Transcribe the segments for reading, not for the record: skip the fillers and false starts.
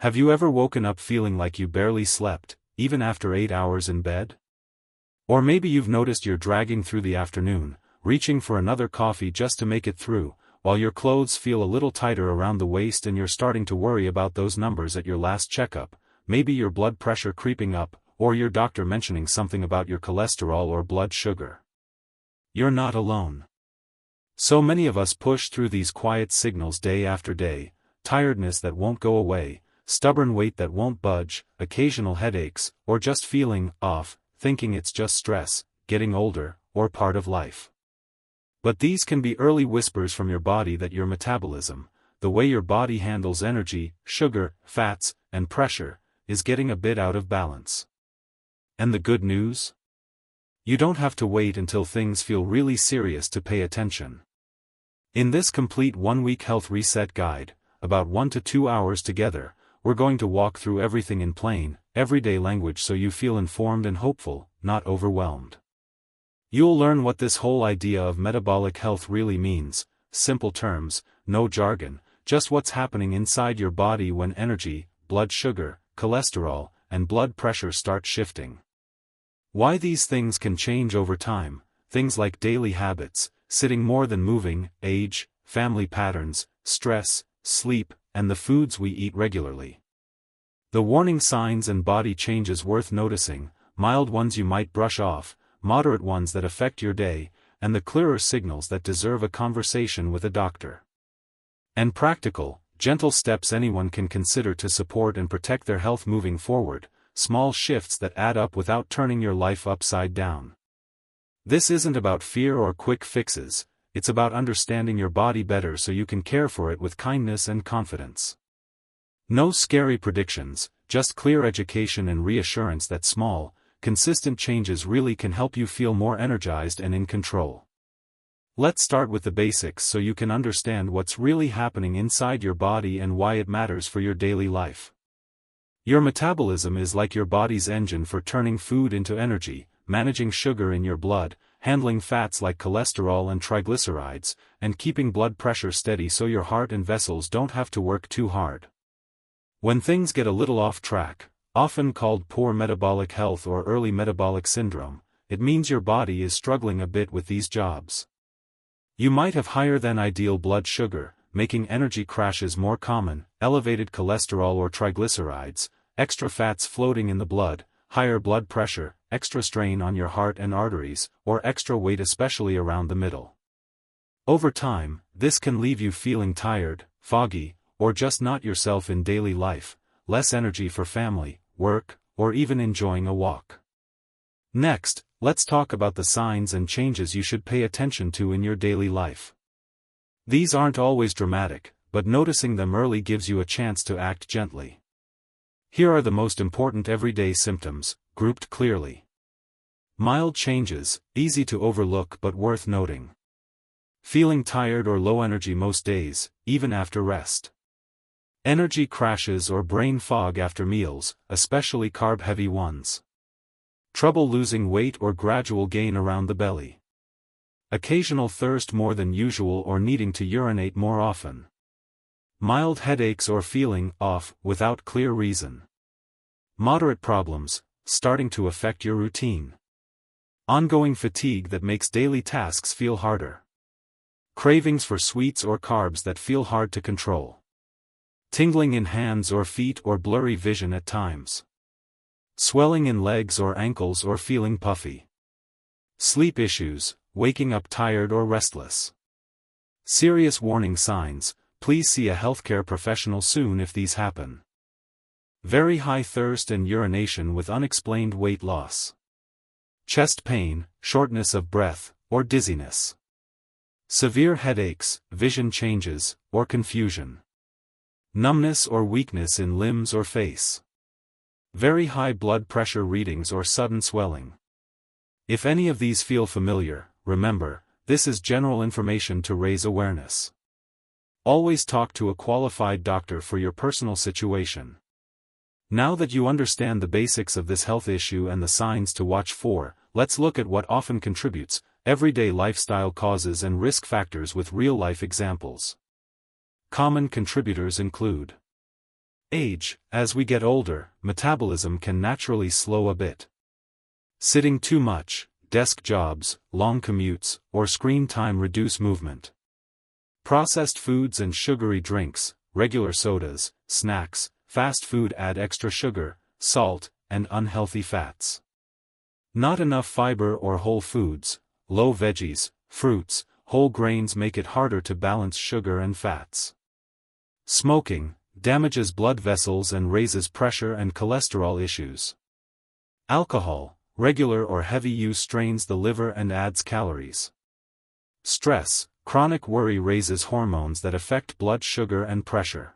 Have you ever woken up feeling like you barely slept, even after 8 hours in bed? Or maybe you've noticed you're dragging through the afternoon, reaching for another coffee just to make it through, while your clothes feel a little tighter around the waist and you're starting to worry about those numbers at your last checkup, maybe your blood pressure creeping up, or your doctor mentioning something about your cholesterol or blood sugar. You're not alone. So many of us push through these quiet signals day after day: tiredness that won't go away, stubborn weight that won't budge, occasional headaches, or just feeling off, thinking it's just stress, getting older, or part of life. But these can be early whispers from your body that your metabolism, the way your body handles energy, sugar, fats, and pressure, is getting a bit out of balance. And the good news? You don't have to wait until things feel really serious to pay attention. In this complete 1-week health reset guide, about 1 to 2 hours together, we're going to walk through everything in plain, everyday language so you feel informed and hopeful, not overwhelmed. You'll learn what this whole idea of metabolic health really means, simple terms, no jargon, just what's happening inside your body when energy, blood sugar, cholesterol, and blood pressure start shifting. Why these things can change over time, things like daily habits, sitting more than moving, age, family patterns, stress, sleep, and the foods we eat regularly. The warning signs and body changes worth noticing, mild ones you might brush off, moderate ones that affect your day, and the clearer signals that deserve a conversation with a doctor. And practical, gentle steps anyone can consider to support and protect their health moving forward, small shifts that add up without turning your life upside down. This isn't about fear or quick fixes, it's about understanding your body better so you can care for it with kindness and confidence. No scary predictions, just clear education and reassurance that small, consistent changes really can help you feel more energized and in control. Let's start with the basics so you can understand what's really happening inside your body and why it matters for your daily life. Your metabolism is like your body's engine for turning food into energy, managing sugar in your blood, handling fats like cholesterol and triglycerides, and keeping blood pressure steady so your heart and vessels don't have to work too hard. When things get a little off track, often called poor metabolic health or early metabolic syndrome, it means your body is struggling a bit with these jobs. You might have higher than ideal blood sugar, making energy crashes more common, elevated cholesterol or triglycerides, extra fats floating in the blood, higher blood pressure, extra strain on your heart and arteries, or extra weight especially around the middle. Over time, this can leave you feeling tired, foggy, or just not yourself in daily life, less energy for family, work, or even enjoying a walk. Next, let's talk about the signs and changes you should pay attention to in your daily life. These aren't always dramatic, but noticing them early gives you a chance to act gently. Here are the most important everyday symptoms, grouped clearly. Mild changes, easy to overlook but worth noting. Feeling tired or low energy most days, even after rest. Energy crashes or brain fog after meals, especially carb-heavy ones. Trouble losing weight or gradual gain around the belly. Occasional thirst more than usual or needing to urinate more often. Mild headaches or feeling off without clear reason. Moderate problems, starting to affect your routine. Ongoing fatigue that makes daily tasks feel harder. Cravings for sweets or carbs that feel hard to control. Tingling in hands or feet or blurry vision at times. Swelling in legs or ankles or feeling puffy. Sleep issues, waking up tired or restless. Serious warning signs, please see a healthcare professional soon if these happen. Very high thirst and urination with unexplained weight loss. Chest pain, shortness of breath, or dizziness. Severe headaches, vision changes, or confusion. Numbness or weakness in limbs or face. Very high blood pressure readings or sudden swelling. If any of these feel familiar, remember, this is general information to raise awareness. Always talk to a qualified doctor for your personal situation. Now that you understand the basics of this health issue and the signs to watch for, let's look at what often contributes, everyday lifestyle causes and risk factors with real-life examples. Common contributors include Age: as we get older, metabolism can naturally slow a bit. Sitting too much, desk jobs, long commutes, or screen time reduce movement. Processed foods and sugary drinks, regular sodas, snacks, fast food add extra sugar, salt, and unhealthy fats. Not enough fiber or whole foods, low veggies, fruits, whole grains make it harder to balance sugar and fats. Smoking damages blood vessels and raises pressure and cholesterol issues. Alcohol, regular or heavy use strains the liver and adds calories. Stress, chronic worry raises hormones that affect blood sugar and pressure.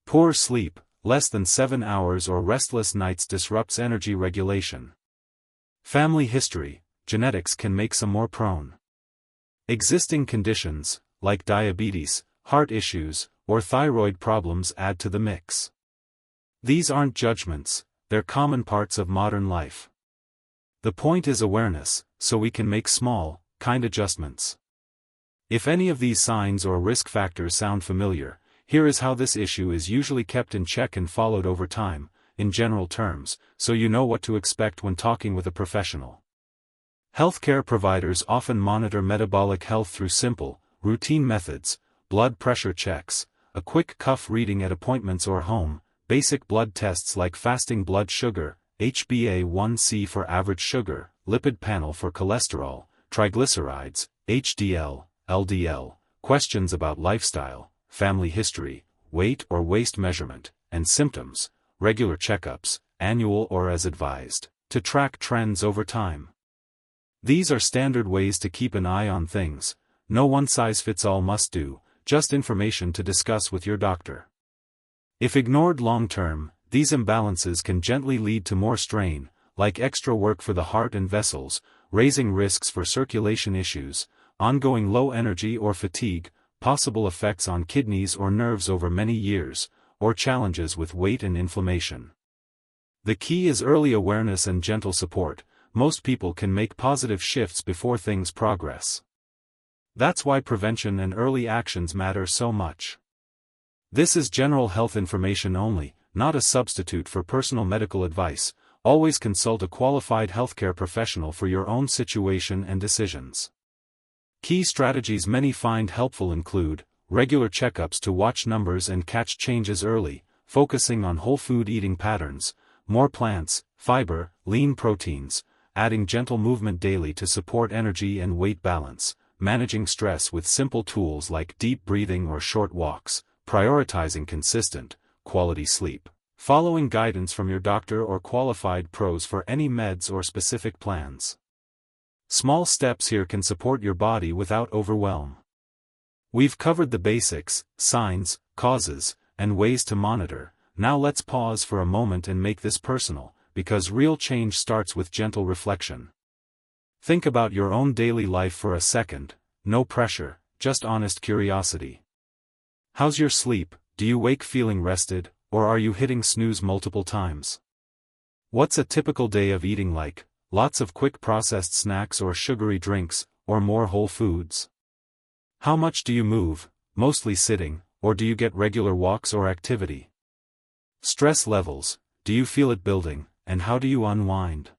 Poor sleep, less than 7 hours or restless nights disrupts energy regulation. Family history, genetics can make some more prone. Existing conditions, like diabetes, heart issues, or thyroid problems add to the mix. These aren't judgments, they're common parts of modern life. The point is awareness, so we can make small, kind adjustments. If any of these signs or risk factors sound familiar, here is how this issue is usually kept in check and followed over time, in general terms, so you know what to expect when talking with a professional. Healthcare providers often monitor metabolic health through simple, routine methods: blood pressure checks, a quick cuff reading at appointments or home, basic blood tests like fasting blood sugar, HbA1c for average sugar, lipid panel for cholesterol, triglycerides, HDL, LDL, questions about lifestyle, family history, weight or waist measurement, and symptoms, regular checkups, annual or as advised, to track trends over time. These are standard ways to keep an eye on things. No one-size-fits-all must do, just information to discuss with your doctor. If ignored long-term, these imbalances can gently lead to more strain, like extra work for the heart and vessels, raising risks for circulation issues, ongoing low energy or fatigue, possible effects on kidneys or nerves over many years, or challenges with weight and inflammation. The key is early awareness and gentle support. Most people can make positive shifts before things progress. That's why prevention and early actions matter so much. This is general health information only, not a substitute for personal medical advice. Always consult a qualified healthcare professional for your own situation and decisions. Key strategies many find helpful include regular checkups to watch numbers and catch changes early, focusing on whole food eating patterns, more plants, fiber, lean proteins, adding gentle movement daily to support energy and weight balance, managing stress with simple tools like deep breathing or short walks, prioritizing consistent, quality sleep, following guidance from your doctor or qualified pros for any meds or specific plans. Small steps here can support your body without overwhelm. We've covered the basics, signs, causes, and ways to monitor. Now let's pause for a moment and make this personal, because real change starts with gentle reflection. Think about your own daily life for a second, no pressure, just honest curiosity. How's your sleep? Do you wake feeling rested, or are you hitting snooze multiple times? What's a typical day of eating like? Lots of quick processed snacks or sugary drinks, or more whole foods? How much do you move, mostly sitting, or do you get regular walks or activity? Stress levels, do you feel it building, and how do you unwind?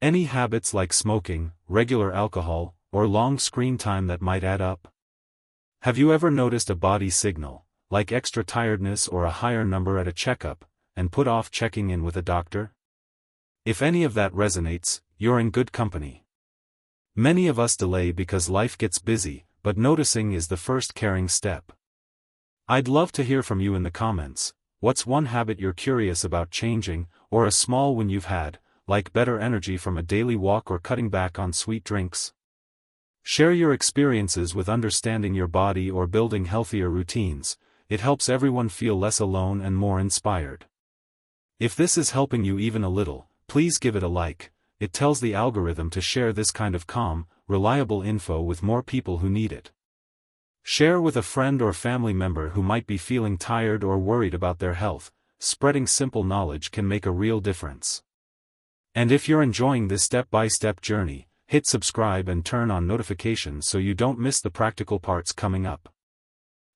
Any habits like smoking, regular alcohol, or long screen time that might add up? Have you ever noticed a body signal, like extra tiredness or a higher number at a checkup, and put off checking in with a doctor? If any of that resonates, you're in good company. Many of us delay because life gets busy, but noticing is the first caring step. I'd love to hear from you in the comments. What's one habit you're curious about changing, or a small win you've had, like better energy from a daily walk or cutting back on sweet drinks? Share your experiences with understanding your body or building healthier routines. It helps everyone feel less alone and more inspired. If this is helping you even a little, please give it a like. It tells the algorithm to share this kind of calm, reliable info with more people who need it. Share with a friend or family member who might be feeling tired or worried about their health. Spreading simple knowledge can make a real difference. And if you're enjoying this step-by-step journey, hit subscribe and turn on notifications so you don't miss the practical parts coming up.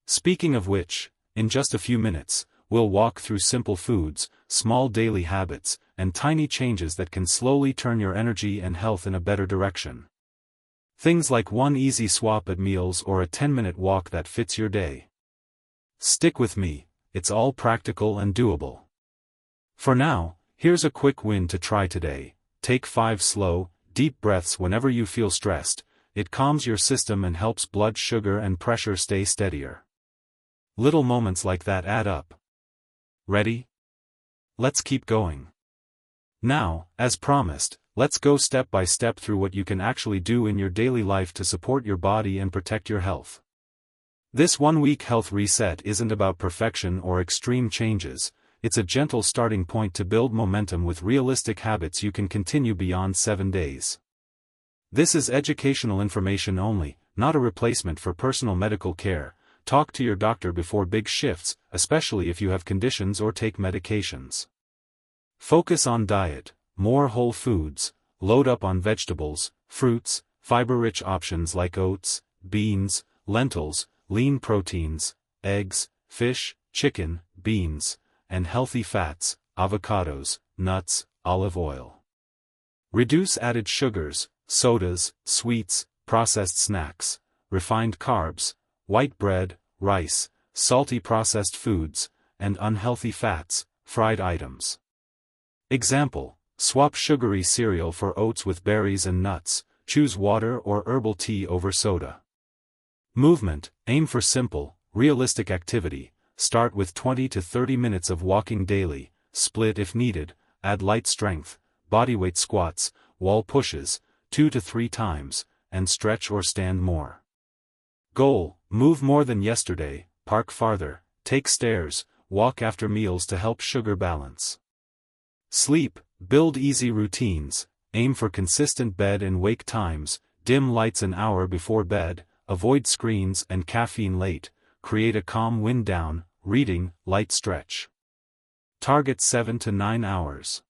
Speaking of which, in just a few minutes, we'll walk through simple foods, small daily habits, and tiny changes that can slowly turn your energy and health in a better direction. Things like one easy swap at meals or a 10-minute walk that fits your day. Stick with me, it's all practical and doable. For now, here's a quick win to try today. Take 5 slow, deep breaths whenever you feel stressed. It calms your system and helps blood sugar and pressure stay steadier. Little moments like that add up. Ready? Let's keep going. Now, as promised, let's go step by step through what you can actually do in your daily life to support your body and protect your health. This 1-week health reset isn't about perfection or extreme changes, it's a gentle starting point to build momentum with realistic habits you can continue beyond 7 days. This is educational information only, not a replacement for personal medical care. Talk to your doctor before big shifts, especially if you have conditions or take medications. Focus on diet, more whole foods, load up on vegetables, fruits, fiber-rich options like oats, beans, lentils, lean proteins, eggs, fish, chicken, beans, and healthy fats, avocados, nuts, olive oil. Reduce added sugars, sodas, sweets, processed snacks, refined carbs, white bread, rice, salty processed foods, and unhealthy fats, fried items. Example: swap sugary cereal for oats with berries and nuts, choose water or herbal tea over soda. Movement: aim for simple, realistic activity, start with 20 to 30 minutes of walking daily, split if needed, add light strength, bodyweight squats, wall pushes, 2 to 3 times, and stretch or stand more. Goal: move more than yesterday, park farther, take stairs, walk after meals to help sugar balance. Sleep: build easy routines, aim for consistent bed and wake times, dim lights an hour before bed, avoid screens and caffeine late, create a calm wind down, reading, light stretch. Target 7 to 9 hours.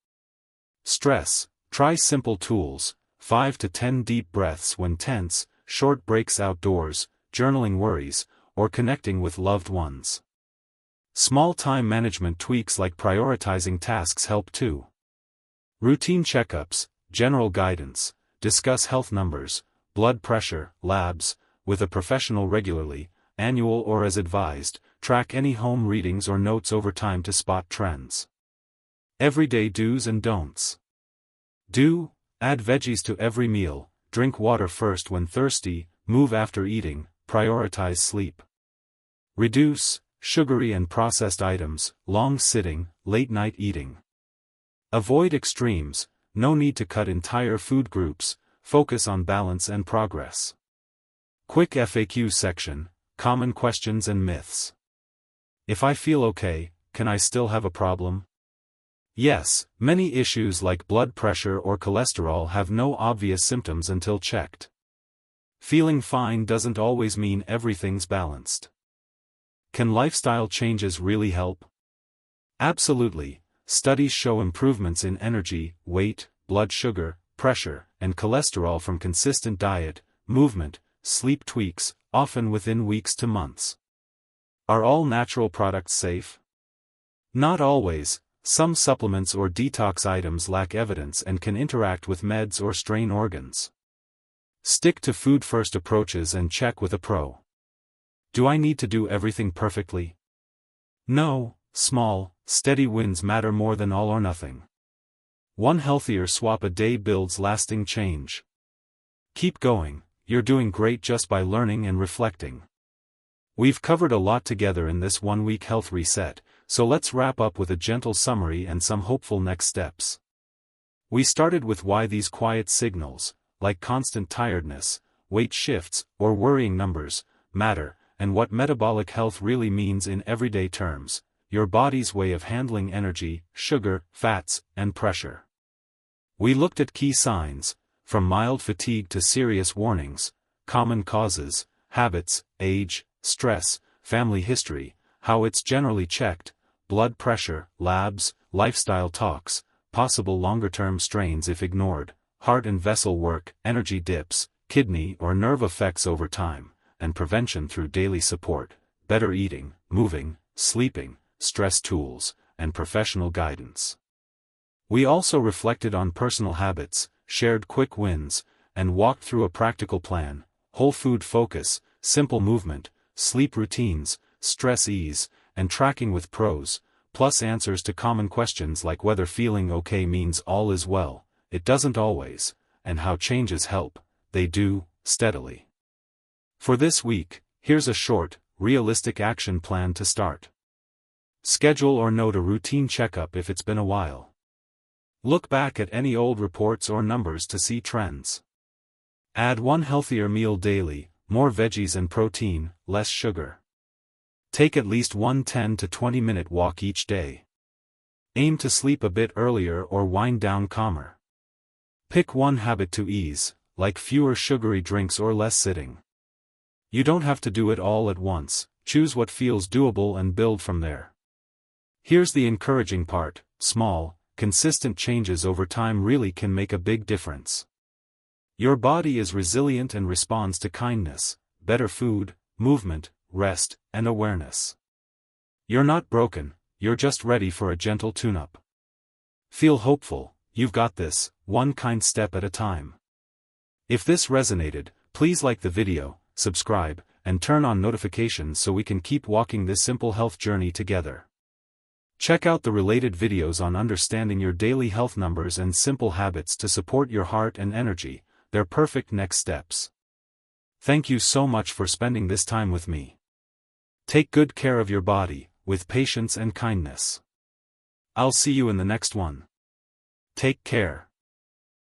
Stress: try simple tools, 5 to 10 deep breaths when tense, short breaks outdoors, journaling worries, or connecting with loved ones. Small time management tweaks like prioritizing tasks help too. Routine checkups, general guidance, discuss health numbers, blood pressure, labs, with a professional regularly, annual or as advised, track any home readings or notes over time to spot trends. Everyday do's and don'ts. Do: add veggies to every meal, drink water first when thirsty, move after eating, prioritize sleep. Reduce: sugary and processed items, long sitting, late night eating. Avoid extremes: no need to cut entire food groups, focus on balance and progress. Quick FAQ section, common questions and myths. If I feel okay, can I still have a problem? Yes, many issues like blood pressure or cholesterol have no obvious symptoms until checked. Feeling fine doesn't always mean everything's balanced. Can lifestyle changes really help? Absolutely. Studies show improvements in energy, weight, blood sugar, pressure, and cholesterol from consistent diet, movement, sleep tweaks, often within weeks to months. Are all natural products safe? Not always. Some supplements or detox items lack evidence and can interact with meds or strain organs. Stick to food-first approaches and check with a pro. Do I need to do everything perfectly? No, small, steady wins matter more than all or nothing. One healthier swap a day builds lasting change. Keep going, you're doing great just by learning and reflecting. We've covered a lot together in this 1-week health reset, so let's wrap up with a gentle summary and some hopeful next steps. We started with why these quiet signals, like constant tiredness, weight shifts, or worrying numbers, matter, and what metabolic health really means in everyday terms: your body's way of handling energy, sugar, fats, and pressure. We looked at key signs, from mild fatigue to serious warnings, common causes, habits, age, stress, family history, how it's generally checked, blood pressure, labs, lifestyle talks, possible longer-term strains if ignored, heart and vessel work, energy dips, kidney or nerve effects over time, and prevention through daily support, better eating, moving, sleeping, stress tools, and professional guidance. We also reflected on personal habits, shared quick wins, and walked through a practical plan: whole food focus, simple movement, sleep routines, stress ease, and tracking with pros, plus answers to common questions like whether feeling okay means all is well, it doesn't always, and how changes help, they do, steadily. For this week, here's a short, realistic action plan to start. Schedule or note a routine checkup if it's been a while. Look back at any old reports or numbers to see trends. Add one healthier meal daily, more veggies and protein, less sugar. Take at least one 10 to 20 minute walk each day. Aim to sleep a bit earlier or wind down calmer. Pick one habit to ease, like fewer sugary drinks or less sitting. You don't have to do it all at once, choose what feels doable and build from there. Here's the encouraging part: small, consistent changes over time really can make a big difference. Your body is resilient and responds to kindness, better food, movement, rest, and awareness. You're not broken, you're just ready for a gentle tune-up. Feel hopeful, you've got this, one kind step at a time. If this resonated, please like the video, subscribe, and turn on notifications so we can keep walking this simple health journey together. Check out the related videos on understanding your daily health numbers and simple habits to support your heart and energy. They're perfect next steps. Thank you so much for spending this time with me. Take good care of your body, with patience and kindness. I'll see you in the next one. Take care.